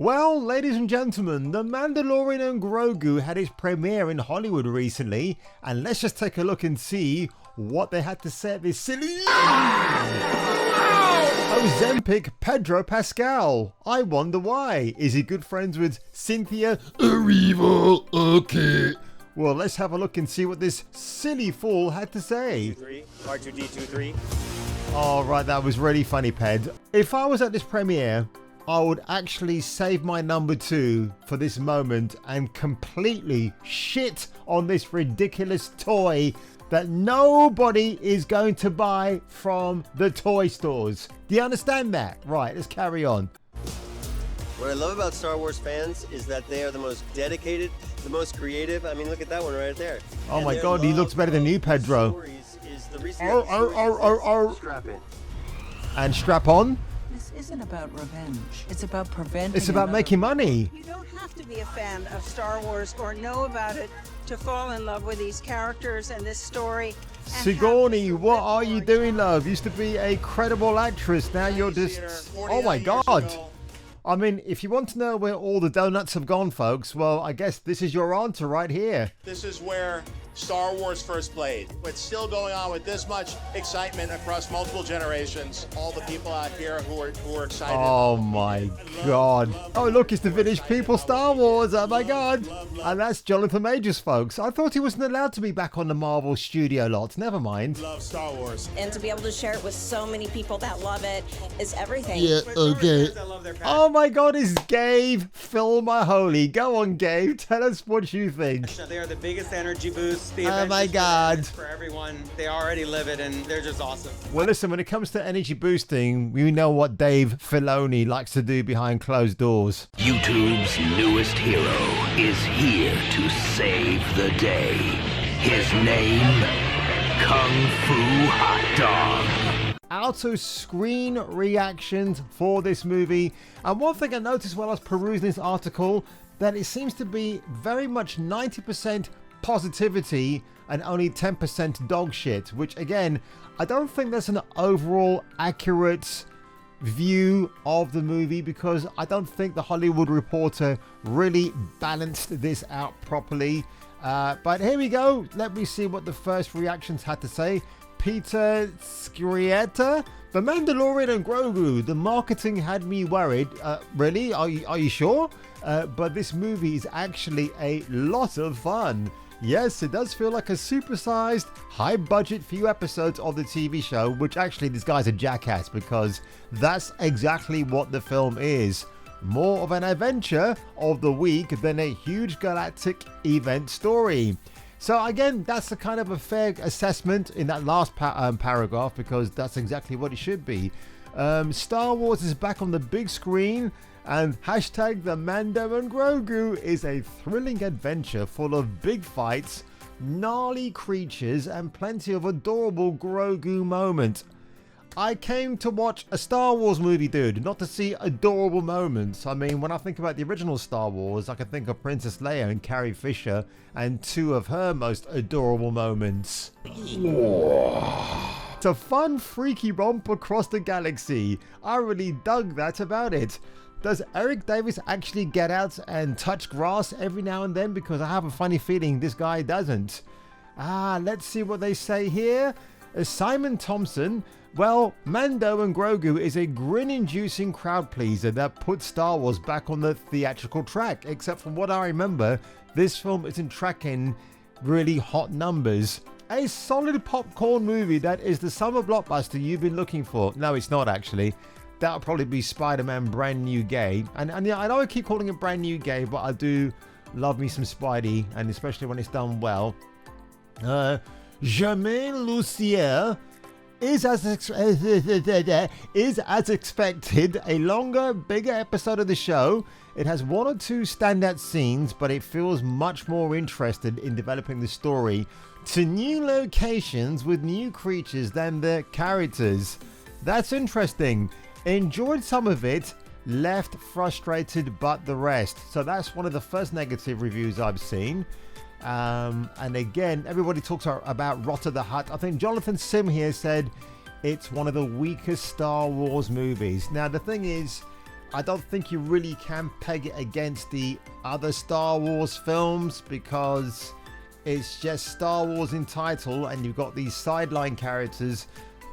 Well, ladies and gentlemen, The Mandalorian and Grogu had its premiere in Hollywood recently, and let's just take a look and see what they had to say at this silly Ozempic Pedro Pascal. I wonder why. Is he good friends with Cynthia Erivo? Okay. Well, let's have a look and see what this silly fool had to say. R2D23. Oh, right, that was really funny, Ped. If I was at this premiere, I would actually save my number 2 for this moment and completely shit on this ridiculous toy that nobody is going to buy from the toy stores. Do you understand that? Right, let's carry on. What I love about Star Wars fans is that they are the most dedicated, the most creative. I mean, look at that one right there. Oh my God, he looks better than you, Pedro. Strap in. And strap on. This isn't about revenge. It's about preventing. It's about making money. You don't have to be a fan of Star Wars or know about it to fall in love with these characters and this story. Sigourney, what are you doing, love? Used to be a credible actress. Now you're just... Oh my God. I mean, if you want to know where all the donuts have gone, folks, well, I guess this is your answer right here. This is where Star Wars first played. It's still going on with this much excitement across multiple generations. All the people out here who are excited. Oh my God. Oh, look, it's the Village People Star Wars. Oh my God. And that's Jonathan Majors, folks. I thought he wasn't allowed to be back on the Marvel studio lot. Never mind. Love Star Wars. And to be able to share it with so many people that love it is everything. Yeah, okay. Oh my God, it's Gabe Filmaholi. Go on, Gabe. Tell us what you think. They are the biggest energy boost. Oh my God. For everyone. They already live it and they're just awesome. Well, listen, when it comes to energy boosting, we know what Dave Filoni likes to do behind closed doors. YouTube's newest hero is here to save the day. His name, Kung Fu Hot Dog. Out of screen reactions for this movie. And one thing I noticed while I was perusing this article, that it seems to be very much 90% positivity and only 10% dog shit, which again, I don't think that's an overall accurate view of the movie, because I don't think the Hollywood Reporter really balanced this out properly. But here we go. Let me see what the first reactions had to say. Peter Scrietta, The Mandalorian and Grogu. The marketing had me worried. Really? Are you sure? But this movie is actually a lot of fun. Yes, it does feel like a supersized, high-budget few episodes of the TV show, which actually this guy's a jackass, because that's exactly what the film is. More of an adventure of the week than a huge galactic event story. So again, that's a kind of a fair assessment in that last paragraph, because that's exactly what it should be. Star Wars is back on the big screen, and hashtag The Mando and Grogu is a thrilling adventure full of big fights, gnarly creatures, and plenty of adorable Grogu moments. I came to watch a Star Wars movie, dude, not to see adorable moments. I mean, when I think about the original Star Wars, I can think of Princess Leia and Carrie Fisher and 2 of her most adorable moments. It's a fun, freaky romp across the galaxy. I really dug that about it. Does Eric Davis actually get out and touch grass every now and then? Because I have a funny feeling this guy doesn't. Let's see what they say here. Simon Thompson. Well, Mando and Grogu is a grin-inducing crowd pleaser that puts Star Wars back on the theatrical track. Except from what I remember, this film isn't tracking really hot numbers. A solid popcorn movie that is the summer blockbuster you've been looking for. No, it's not actually. That'll probably be Spider-Man Brand New Gay. And yeah, I know I keep calling it Brand New Gay, but I do love me some Spidey, and especially when it's done well. Germaine Lucier is as expected a longer, bigger episode of the show. It has 1 or 2 standout scenes, but it feels much more interested in developing the story to new locations with new creatures than the characters. That's interesting. Enjoyed some of it, left frustrated but the rest. So that's one of the first negative reviews I've seen. And again, everybody talks about Rotter the Hutt. I think Jonathan Sim here said it's one of the weakest Star Wars movies. Now the thing is, I don't think you really can peg it against the other Star Wars films because it's just Star Wars in title, and you've got these sideline characters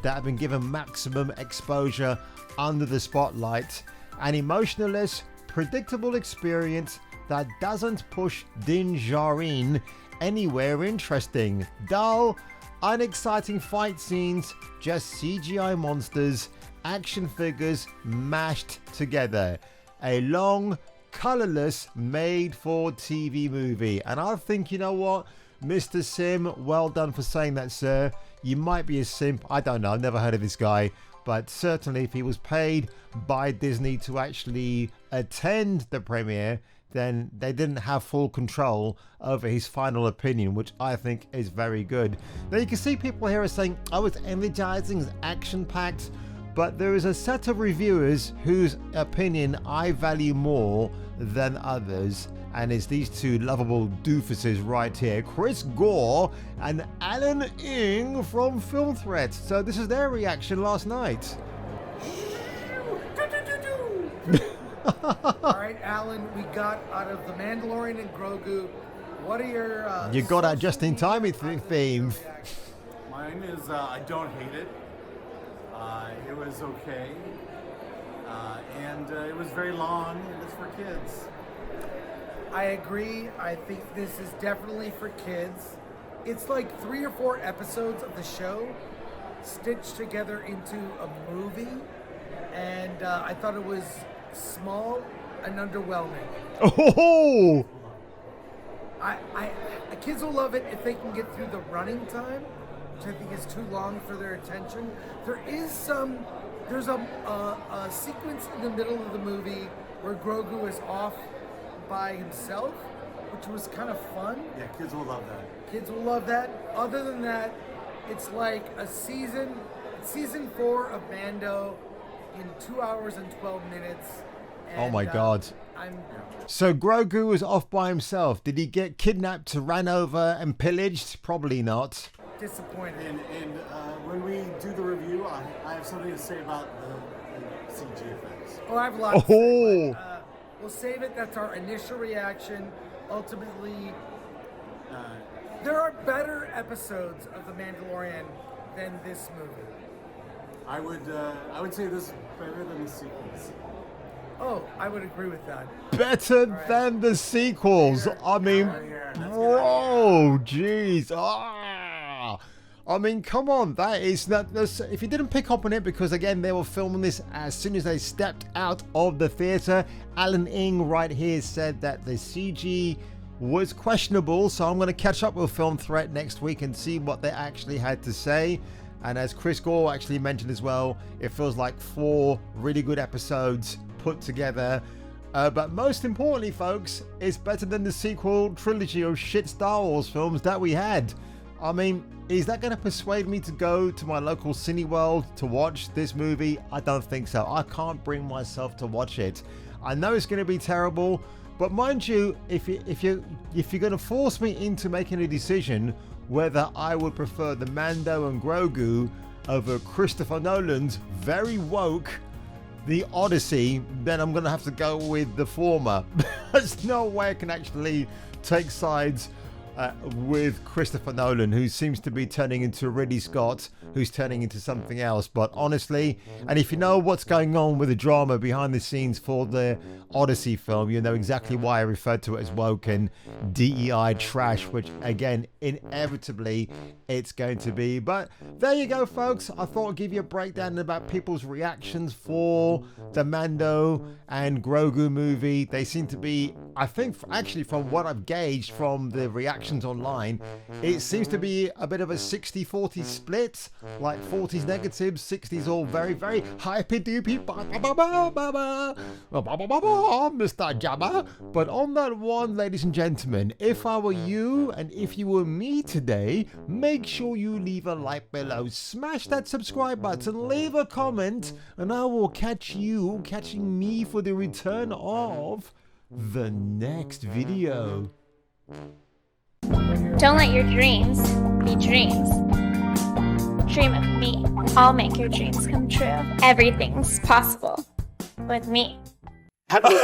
that have been given maximum exposure under the spotlight. An emotionless, predictable experience that doesn't push Din Djarin anywhere interesting. Dull, unexciting fight scenes, just CGI monsters, action figures mashed together. A long, colorless, made-for-TV movie. And I think, you know what, Mr. Sim, well done for saying that, sir. You might be a simp. I don't know. I've never heard of this guy. But certainly if he was paid by Disney to actually attend the premiere, then they didn't have full control over his final opinion, which I think is very good. Now you can see people here are saying, oh, it's energizing, it's action-packed, but there is a set of reviewers whose opinion I value more than others, and it's these two lovable doofuses right here, Chris Gore and Alan Ng from Film Threat. So this is their reaction last night. All right, Alan, we got out of The Mandalorian and Grogu. What are your... you got our just-in-time theme. Mine is, I don't hate it. It was okay. And it was very long, and it's for kids. I agree. I think this is definitely for kids. It's like 3 or 4 episodes of the show stitched together into a movie. And I thought it was small and underwhelming. Oh! Kids will love it if they can get through the running time, which I think is too long for their attention. There's a sequence in the middle of the movie where Grogu is off by himself, which was kind of fun. Yeah, kids will love that. Kids will love that. Other than that, it's like a season 4 of Mando in 2 hours and 12 minutes. And, oh my God. So Grogu was off by himself. Did he get kidnapped, ran over and pillaged? Probably not. Disappointed. And when we do the review, I have something to say about the CG effects. Oh, I have lots to say, but, we'll save it. That's our initial reaction. Ultimately, there are better episodes of The Mandalorian than this movie. I would say this is better than the sequels. Oh, I would agree with that. Better than the sequels. I mean, bro, jeez. I mean, come on. That is not. If you didn't pick up on it, because again, they were filming this as soon as they stepped out of the theater. Alan Ng right here said that the CG was questionable. So I'm going to catch up with Film Threat next week and see what they actually had to say. And as Chris Gore actually mentioned as well, it feels like 4 really good episodes put together. But most importantly, folks, it's better than the sequel trilogy of shit Star Wars films that we had. I mean, is that going to persuade me to go to my local Cineworld to watch this movie? I don't think so. I can't bring myself to watch it. I know it's going to be terrible, but mind you, if you're going to force me into making a decision whether I would prefer the Mando and Grogu over Christopher Nolan's very woke The Odyssey, then I'm going to have to go with the former. There's no way I can actually take sides with Christopher Nolan, who seems to be turning into Ridley Scott, who's turning into something else. But honestly, and if you know what's going on with the drama behind the scenes for the Odyssey film, you know exactly why I referred to it as woke and DEI trash, which again, inevitably it's going to be. But there you go, folks. I thought I'd give you a breakdown about people's reactions for the Mando and Grogu movie. They seem to be, I think, actually from what I've gauged from the reactions online, it seems to be a bit of a 60-40 split, like 40s negatives, 60s all very, very hyper-doopy, Mr. Jabba. But on that one, ladies and gentlemen, if I were you and if you were me today, make sure you leave a like below, smash that subscribe button, leave a comment, and I will catch you catching me for the return of the next video. Don't let your dreams be dreams. Dream of me. I'll make your dreams come true. Everything's possible with me. How do